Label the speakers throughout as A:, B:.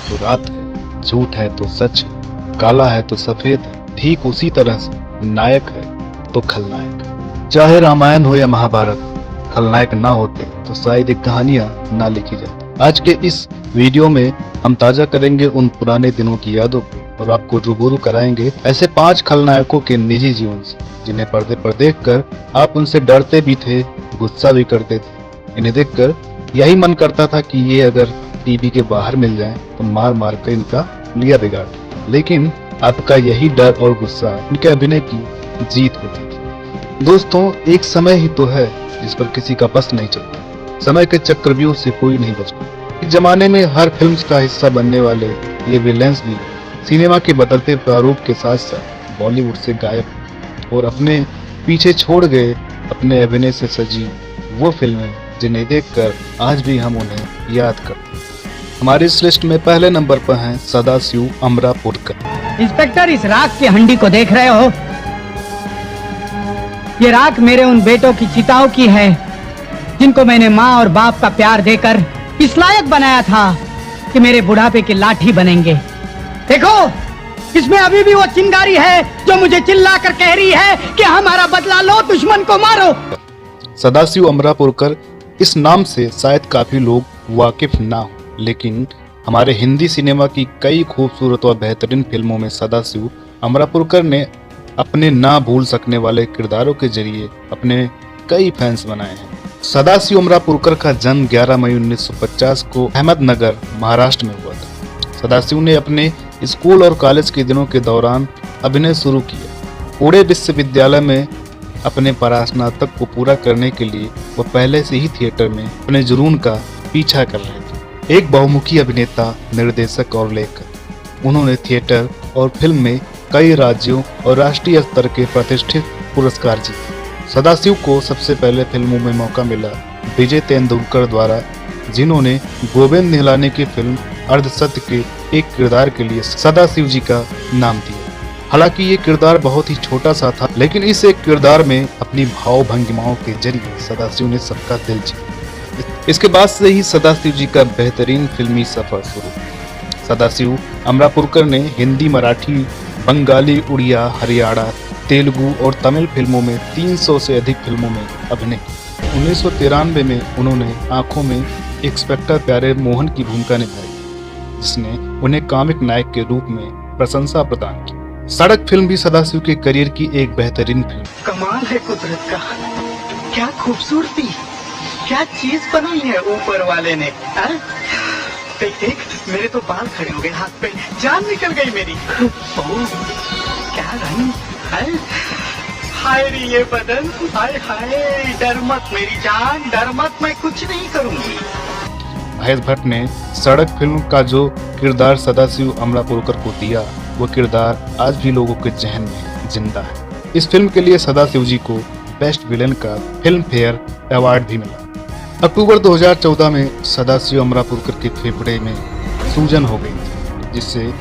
A: तो रात है, झूठ है तो सच, काला है तो सफेद है। ठीक उसी तरह से नायक है तो खलनायक। चाहे रामायण हो या महाभारत, खलनायक ना होते तो शायद एक कहानियां ना लिखी जाती। आज के इस वीडियो में हम ताजा करेंगे उन पुराने दिनों की यादों को और आपको रूबरू कराएंगे ऐसे 5 खलनायकों के निजी जीवन से, जिन्हें पर्दे पर देखकर आप उनसे डरते भी थे, गुस्सा भी करते थे। इन्हें देखकर यही मन करता था कि ये अगर टीवी के बाहर मिल जाएं तो मार मार कर इनका लिया बिगाड़। लेकिन आपका यही डर और गुस्सा इनके अभिनय की जीत होती थी। दोस्तों, एक समय ही तो है जिस पर किसी का बस नहीं चलता। समय के चक्रव्यूह से कोई नहीं बचता। इस जमाने में हर फिल्म का हिस्सा बनने वाले ये विलेंस भी सिनेमा के बदलते प्रारूप के साथ साथ बॉलीवुड से गायब और अपने पीछे छोड़ गए अपने अभिनय से सजी वो फिल्में जिन्हें देखकर आज भी हम उन्हें याद करते हैं। हमारी इस लिस्ट में पहले नंबर पर हैं सदाशिव अमरापुरकर।
B: इंस्पेक्टर, इस राख की हंडी को देख रहे हो? ये राख मेरे उन बेटों की चिताओं की है जिनको मैंने माँ और बाप का प्यार देकर इस लायक बनाया था कि मेरे बुढ़ापे की लाठी बनेंगे। देखो, इसमें अभी भी वो चिंगारी है जो मुझे चिल्ला कर कह रही है कि हमारा बदला लो, दुश्मन को मारो।
A: सदाशिव अमरापुरकर इस नाम से शायद काफी लोग वाकिफ ना हो, लेकिन हमारे हिंदी सिनेमा की कई खूबसूरत और बेहतरीन फिल्मों में सदाशिव अमरापुरकर ने अपने ना भूल सकने वाले किरदारों के जरिए अपने कई फैंस बनाए हैं। सदाशिव अमरापुरकर का जन्म 11 मई 1950 को अहमदनगर, महाराष्ट्र में हुआ था। सदाशिव ने अपने स्कूल और कॉलेज के दिनों के दौरान अभिनय शुरू किया। पुणे विश्वविद्यालय में अपने परास्नातक को पूरा करने के लिए वह पहले से ही थिएटर में अपने जुनून का पीछा कर रहे थे। एक बहुमुखी अभिनेता, निर्देशक और लेखक, उन्होंने थिएटर और फिल्म में कई राज्यों और राष्ट्रीय स्तर के प्रतिष्ठित पुरस्कार जीते। सदाशिव को सबसे पहले फिल्मों में मौका मिला विजय तेंदुलकर द्वारा, जिन्होंने गोविंद निहलानी की फिल्म अर्धसत्य के एक किरदार के लिए सदाशिव जी का नाम दिया। हालांकि ये किरदार बहुत ही छोटा सा था, लेकिन इस एक किरदार में अपनी भाव भंगिमाओं के जरिए सदाशिव ने सबका दिल जीता। इसके बाद से ही सदाशिव जी का बेहतरीन फिल्मी सफर शुरू। सदाशिव अमरापुरकर ने हिंदी, मराठी, बंगाली, उड़िया, हरियाणा, तेलुगु और तमिल फिल्मों में 300 से अधिक फिल्मों में अभिनय किया। 1993 में उन्होंने आंखों में इंस्पेक्टर प्यारे मोहन की भूमिका निभाई, जिसने उन्हें कॉमिक नायक के रूप में प्रशंसा प्रदान की। सड़क फिल्म भी सदाशिव के करियर की एक बेहतरीन फिल्म।
C: कमाल है कुदरत का, क्या खूबसूरती, क्या चीज बनाई है ऊपर वाले ने। देख देख, मेरे तो बाल खड़े हो गए, हाथ पे जान निकल गई मेरी। ओह, क्या रंग है, हाय रे ये बदन, हाय हाय। डर मत मेरी जान, डर मत, मैं कुछ नहीं करूंगी।
A: महेश भट्ट ने सड़क फिल्म का जो किरदार सदाशिव अमरापुरकर को दिया, वो किरदार आज भी लोगों के जहन में जिंदा है। इस फिल्म के लिए सदाशिव जी को बेस्ट विलेन का फिल्म फेयर अवार्ड भी मिला। अक्टूबर 2014 में सदाशिव अमरापुरकर के फेफड़े में सूजन हो गई थी, जिससे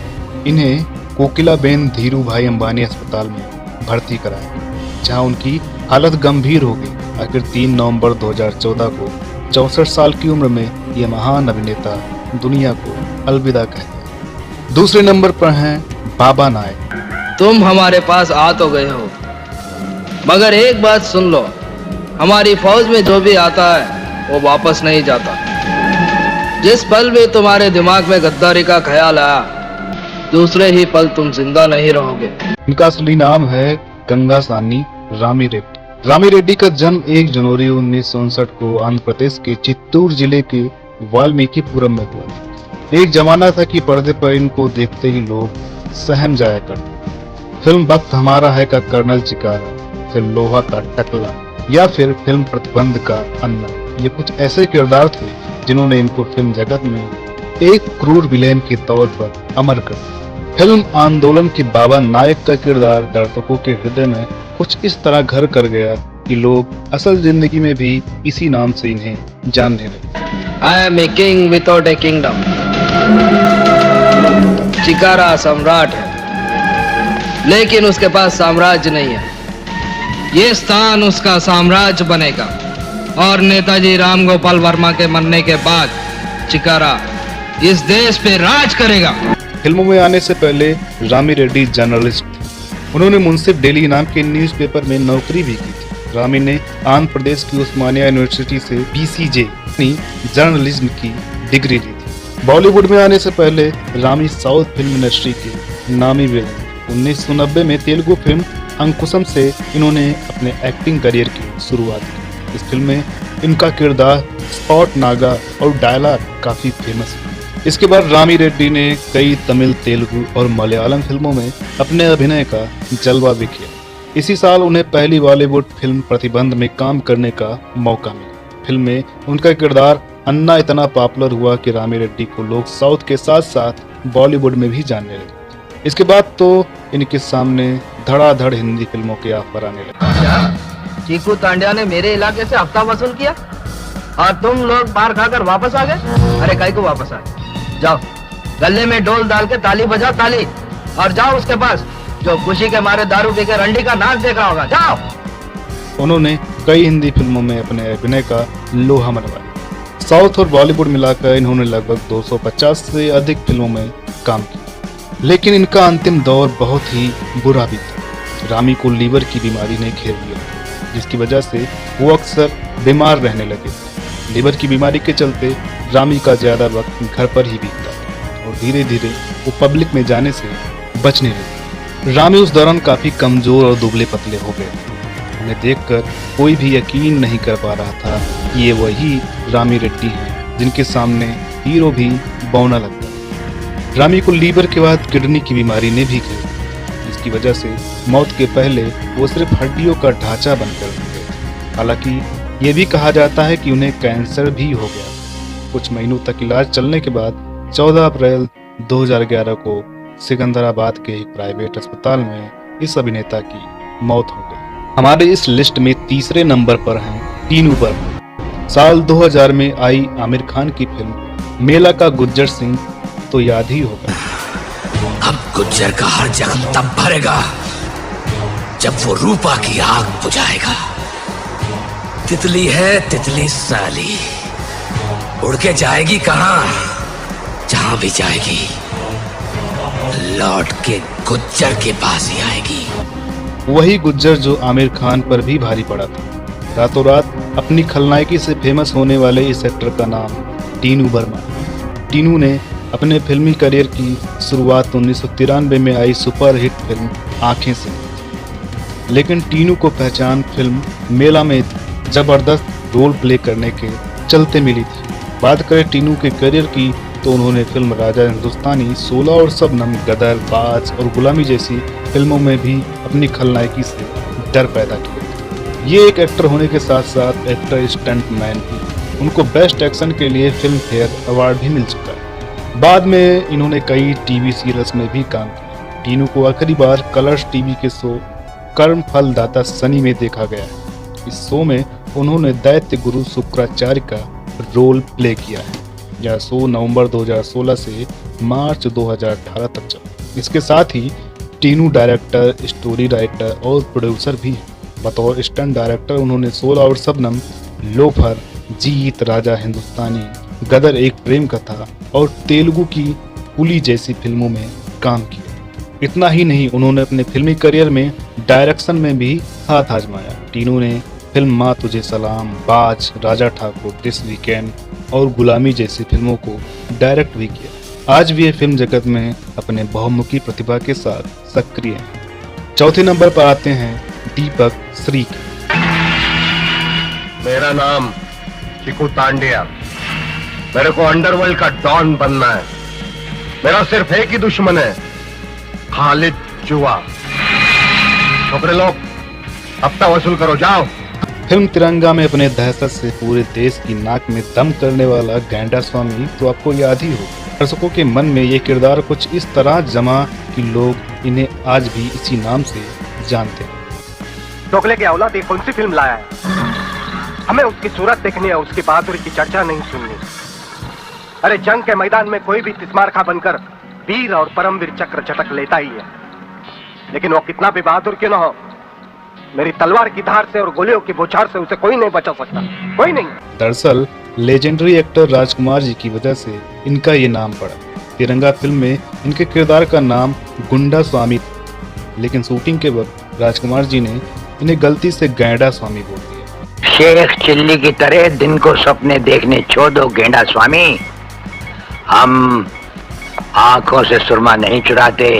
A: इन्हें कोकिलाबेन धीरू भाई अंबानी अस्पताल में भर्ती कराया, जहां उनकी हालत गंभीर हो गई। आखिर 3 नवंबर 2014 को 64 साल की उम्र में ये महान अभिनेता दुनिया को अलविदा कह गए। दूसरे नंबर पर हैं बाबा नायक।
D: तुम हमारे पास आ तो गए हो, मगर एक बात सुन लो, हमारी फौज में जो भी आता है वो वापस नहीं जाता। जिस पल भी तुम्हारे दिमाग में गद्दारी का ख्याल आया, दूसरे ही पल तुम जिंदा नहीं रहोगे।
A: इनका असली नाम है गंगासानी रामी रेड्डी। रामी रेड्डी का जन्म 1 जनवरी 1959 को आंध्र प्रदेश के चित्तूर जिले के वाल्मीकिपुरम में हुआ। एक जमाना था कि पर्दे पर इनको देखते ही लोग सहम जाया करते। फिल्म वक्त हमारा है का कर्नल चिकारा, फिर लोहा का टकला या फिर फिल्म प्रतिबंध का अन्ना, ये कुछ ऐसे किरदार थे जिन्होंने इनको फिल्म जगत में एक क्रूर विलेन के तौर पर अमर कर दिया। फिल्म आंदोलन के बाबा नायक का किरदार दर्शकों के हृदय में कुछ इस तरह घर कर गया कि लोग असल जिंदगी में भी इसी नाम से इन्हें जानने लगे।
D: I am a king without a kingdom. चिकारा सम्राट है, लेकिन उसके पास साम्राज्य नहीं है। ये स्थान उसका साम्राज्य बनेगा। और नेताजी राम गोपाल वर्मा के मरने के बाद चिकारा इस देश पे राज करेगा।
A: फिल्मों में आने से पहले रामी रेड्डी जर्नलिस्ट थे। उन्होंने मुंसिफ डेली नाम के न्यूज़पेपर में नौकरी भी की थी। रामी ने आंध्र प्रदेश की उस्मानिया यूनिवर्सिटी से BCJ जर्नलिज्म की डिग्री ली थी। बॉलीवुड में आने से पहले रामी साउथ फिल्म इंडस्ट्री के नामी विलेन। 1990 में तेलुगु फिल्म अंकुशम से इन्होंने अपने एक्टिंग करियर की शुरुआत की। इस फिल्म में इनका किरदार स्पॉट नागा और डायलॉग काफी फेमस है। इसके बाद रामी रेड्डी ने कई तमिल, तेलुगु और मलयालम फिल्मों में अपने अभिनय का जलवा भी किया। इसी साल उन्हें पहली बॉलीवुड फिल्म प्रतिबंध में काम करने का मौका मिला। फिल्म में उनका किरदार अन्ना इतना पॉपुलर हुआ कि रामी रेड्डी को लोग साउथ के साथ साथ बॉलीवुड में भी जानने लगे। इसके बाद तो इनके सामने धड़ाधड़ हिंदी फिल्मों के ऑफर आने लगे।
D: चीकू तांड्या ने मेरे इलाके से हफ्ता वसूल किया और तुम लोग बाहर खाकर वापस आ गए। अरे काहे को वापस आए? जाओ गले में डोल डाल के ताली बजाओ ताली, और जाओ उसके पास जो खुशी के मारे दारू पी के रंडी का नाच देख रहा होगा। जाओ।
A: उन्होंने कई हिंदी फिल्मों में अपने अभिनय का लोहा मनवाया। साउथ और बॉलीवुड मिलाकर इन्होंने लगभग 250 से अधिक फिल्मों में काम किया। लेकिन इनका अंतिम दौर बहुत ही बुरा भी था। रामी को लीवर की बीमारी ने घेर लिया, जिसकी वजह से वो अक्सर बीमार रहने लगे। लीवर की बीमारी के चलते रामी का ज्यादा वक्त घर पर ही बीतता था और धीरे धीरे वो पब्लिक में जाने से बचने लगे। रामी उस दौरान काफी कमजोर और दुबले पतले हो गए। उन्हें देखकर कोई भी यकीन नहीं कर पा रहा था कि ये वही रामी रेड्डी हैं जिनके सामने हीरो भी बौना लगता। रामी को लीवर के बाद किडनी की बीमारी ने भी घेर लिया, जिसकी वजह से मौत के पहले वो सिर्फ हड्डियों का ढांचा बनकर रह गए। हालांकि ये भी कहा जाता है कि उन्हें कैंसर भी हो गया। कुछ महीनों तक इलाज चलने के बाद 14 अप्रैल 2011 को सिकंदराबाद के एक प्राइवेट अस्पताल में इस अभिनेता की मौत हो गई। हमारे इस लिस्ट में तीसरे नंबर पर हैं टीनू बर्मन। साल 2000 में आई आमिर खान की फिल्म मेला का गुज्जर सिंह तो याद ही होगा।
E: अब गुज्जर का हर जख्म तब भरेगा जब वो रूपा की आग बुझाएगा। तितली है तितली साली, उड़ के जाएगी कहां? जहां भी जाएगी लौट के गुज्जर के पास ही आएगी।
A: वही गुज्जर जो आमिर खान पर भी भारी पड़ा था। रातों रात अपनी खलनायकी से फेमस होने वाले इस एक्टर का नाम टीनू बर्मन। टीनू ने अपने फिल्मी करियर की शुरुआत 1993 में आई सुपरहिट फिल्म आंखें से, लेकिन टीनू को पहचान फिल्म मेला में जबरदस्त रोल प्ले करने के चलते मिली थी। बात करें टीनू के करियर की तो उन्होंने फिल्म राजा हिंदुस्तानी, 16 और शबनम, गदर, बाज और गुलामी जैसी फिल्मों में भी अपनी खलनायकी से डर पैदा किया। ये एक एक्टर होने के साथ साथ एक्टर स्टंट मैन भी। उनको बेस्ट एक्शन के लिए फिल्म फेयर अवार्ड भी मिल चुका है। बाद में इन्होंने कई टीवी सीरियल्स में भी काम किया। टीनू को आखिरी बार कलर्स टीवी के शो कर्म फल दाता सनी में देखा गया है। इस शो में उन्होंने दैत्य गुरु शुक्राचार्य का रोल प्ले किया है। यह शो नवंबर 2016 से मार्च 2018 तक चला। इसके साथ ही टीनू डायरेक्टर, स्टोरी राइटर और प्रोड्यूसर भी हैं। बतौर स्टंट डायरेक्टर उन्होंने 16 और शबनम, लोफर, जीत, राजा हिंदुस्तानी, गदर एक प्रेम कथा और तेलुगु की पुली जैसी फिल्मों में काम किया। इतना ही नहीं, उन्होंने अपने फिल्मी करियर में डायरेक्शन में भी हाथ आजमाया। टीनू ने फिल्म माँ तुझे सलाम, बाज, राजा ठाकुर, दिस वीकेंड और गुलामी जैसी फिल्मों को डायरेक्ट भी किया। आज भी ये फिल्म जगत में अपने बहुमुखी प्रतिभा के साथ सक्रिय हैं। चौथे नंबर पर आते हैं दीपक श्री।
F: मेरा नाम चीकू तांड्या। मेरे को अंडरवर्ल्ड का डॉन बनना है। मेरा सिर्फ एक ही दुश्मन है, खालिद जुआ। छोकरे लोग हफ्ता वसूल करो, जाओ।
A: फिल्म तिरंगा में अपने दहशत से पूरे देश की नाक में दम करने वाला गैंडा स्वामी तो आपको याद ही हो। दर्शकों के मन में ये किरदार कुछ इस तरह जमा कि लोग इन्हें आज भी इसी नाम से जानते हैं।
F: टोकले की औलाद कौन सी फिल्म लाया है? हमें उसकी सूरत देखनी है, उसकी बहादुरी की चर्चा नहीं सुननी। अरे जंग के मैदान में कोई भी तिस्मारखा बनकर वीर और परमवीर चक्र झटक लेता ही है, लेकिन वो कितना भी बहादुर क्यों न हो, मेरी तलवार की धार से और गोलियों की बौछार से उसे कोई नहीं बचा सकता, कोई नहीं।
A: दरअसल लेजेंडरी एक्टर राजकुमार जी की वजह से इनका ये नाम पड़ा। तिरंगा फिल्म में इनके किरदार का नाम गुंडा स्वामी था, लेकिन शूटिंग के वक्त राजकुमार जी ने इन्हें गलती से गैंडा स्वामी बोल दिया।
G: शेख चिल्ली की तरह दिन को सपने देखने छोड़ दो गेंडा स्वामी। हम आंखों से सुरमा नहीं चुराते,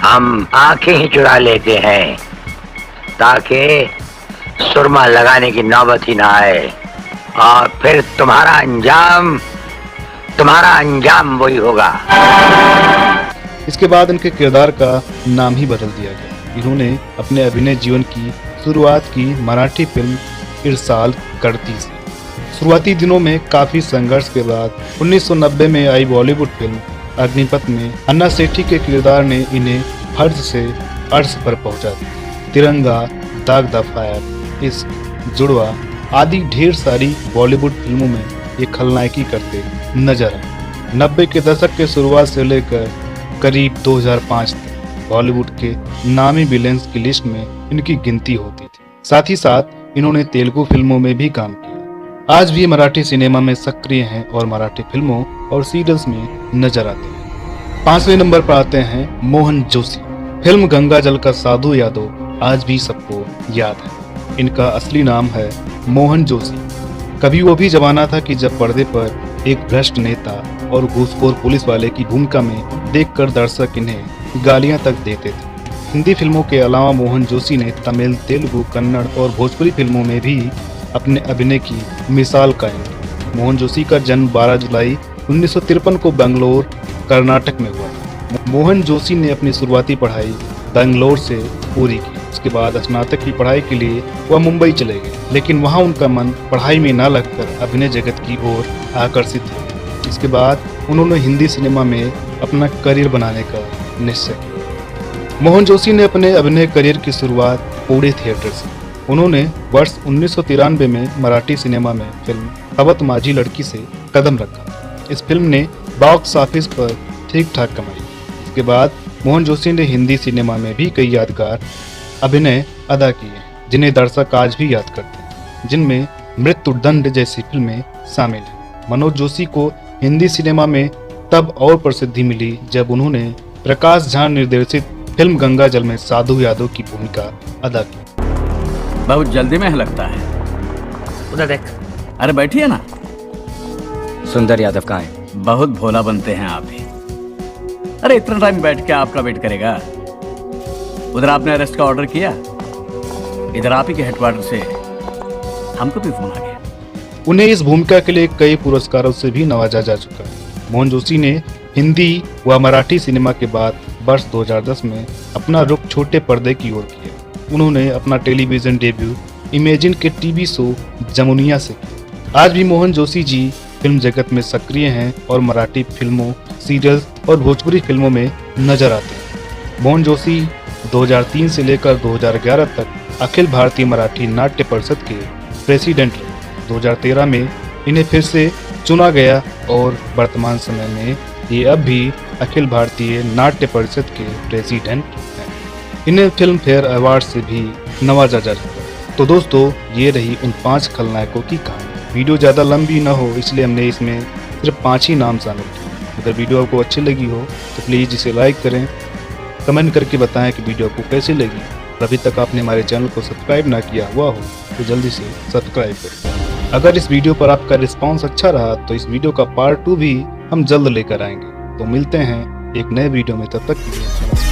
G: हम आंखें ही चुरा लेते हैं ताकि सुरमा लगाने की नौबत ही ना आए, और फिर तुम्हारा अंजाम वही होगा।
A: इसके बाद इनके किरदार का नाम ही बदल दिया गया। इन्होंने अपने अभिनय जीवन की शुरुआत की मराठी फिल्म इरसाल करती से। शुरुआती दिनों में काफी संघर्ष के बाद 1990 में आई बॉलीवुड फिल्म अग्निपथ में अन्ना सेठी के किरदार ने इन्हें फर्ज से अर्श पर पहुंचा दिया। तिरंगा, दाग द फायर, इश्क, जुड़वा आदि ढेर सारी बॉलीवुड फिल्मों में ये खलनायकी करते नजर आए। 90 के दशक के शुरुआत से लेकर करीब 2005 तक बॉलीवुड के नामी विलेंस की लिस्ट में इनकी गिनती होती थी। साथ ही साथ इन्होंने तेलुगु फिल्मों में भी काम किया। आज भी मराठी सिनेमा में सक्रिय हैं और मराठी फिल्मों और सीरियल्स में नजर आते हैं। 5वें नंबर पर आते हैं मोहन जोशी। फिल्म गंगा जल का साधु यादव आज भी सबको याद है। इनका असली नाम है मोहन जोशी। कभी वो भी जमाना था कि जब पर्दे पर एक भ्रष्ट नेता और घूसखोर पुलिस वाले की भूमिका में देखकर दर्शक इन्हें गालियां तक देते थे। हिंदी फिल्मों के अलावा मोहन जोशी ने तमिल, तेलुगु, कन्नड़ और भोजपुरी फिल्मों में भी अपने अभिनय की मिसाल कायम की। मोहन जोशी का जन्म 12 जुलाई 1953 को बेंगलोर, कर्नाटक में हुआ था। मोहन जोशी ने अपनी शुरुआती पढ़ाई बेंगलोर से पूरी की। उसके बाद स्नातक की पढ़ाई के लिए वह मुंबई चले गए, लेकिन वहां उनका मन पढ़ाई में न लगकर अभिनय जगत की ओर आकर्षित हुआ। इसके बाद उन्होंने हिंदी सिनेमा में अपना करियर बनाने का निश्चय किया। मोहन जोशी ने अपने अभिनय करियर की शुरुआत पुणे थिएटर से। उन्होंने वर्ष 1993 में मराठी सिनेमा में फिल्म अवत माझी लड़की से कदम रखा। इस फिल्म ने बॉक्स ऑफिस पर ठीक ठाक कमाई। इसके बाद मोहन जोशी ने हिंदी सिनेमा में भी कई यादगार अभिनय अदा किए, जिन्हें दर्शक आज भी याद करते हैं, जिनमें मृत्युदंड जैसी फिल्में शामिल हैं। मनोज जोशी को हिंदी सिनेमा में तब और प्रसिद्धि मिली जब उन्होंने प्रकाश झा निर्देशित फिल्म गंगा जल में साधु यादव की भूमिका अदा की।
H: बहुत जल्दी में लगता है।
E: उधर देख।
H: अरे बैठिए ना।
E: सुंदर यादव कहाँ है?
H: बहुत भोला बनते हैं आप भी। अरे इतना टाइम बैठ के आपका वेट करेगा। उधर आपने अरेस्ट का ऑर्डर किया, इधर आप ही के हेडक्वार्टर से हमको भी फोन आ गया।
A: उन्हें इस भूमिका के लिए कई पुरस्कारों से भी नवाजा जा चुका है। मोहन जोशी ने हिंदी व मराठी सिनेमा के बाद वर्ष 2010 में अपना रुख छोटे पर्दे की ओर किया। उन्होंने अपना टेलीविजन डेब्यू इमेजिन के टीवी शो जमुनिया से किया। आज भी मोहन जोशी जी फिल्म जगत में सक्रिय हैं और मराठी फिल्मों, सीरियल्स और भोजपुरी फिल्मों में नजर आते हैं। मोहन जोशी 2003 से लेकर 2011 तक अखिल भारतीय मराठी नाट्य परिषद के प्रेसिडेंट रहे। 2013 में इन्हें फिर से चुना गया और वर्तमान समय में ये अब भी अखिल भारतीय नाट्य परिषद के प्रेसिडेंट हैं। इन्हें फिल्म फेयर अवार्ड से भी नवाजा जा चुका है। तो दोस्तों, ये रही उन 5 खलनायकों की कहानी। वीडियो ज़्यादा लंबी ना हो इसलिए हमने इसमें सिर्फ 5 ही नाम शामिल किए। अगर वीडियो आपको अच्छी लगी हो तो प्लीज़ इसे लाइक करें, कमेंट करके बताएं कि वीडियो आपको कैसी लगी। और अभी तक आपने हमारे चैनल को सब्सक्राइब ना किया हुआ हो तो जल्दी से सब्सक्राइब करें। अगर इस वीडियो पर आपका रिस्पांस अच्छा रहा तो इस वीडियो का पार्ट 2 भी हम जल्द लेकर आएंगे। तो मिलते हैं एक नए वीडियो में, तब तक के लिए नमस्कार।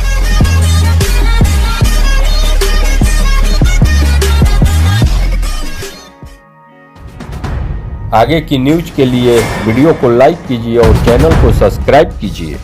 I: आगे की न्यूज के लिए वीडियो को लाइक कीजिए और चैनल को सब्सक्राइब कीजिए।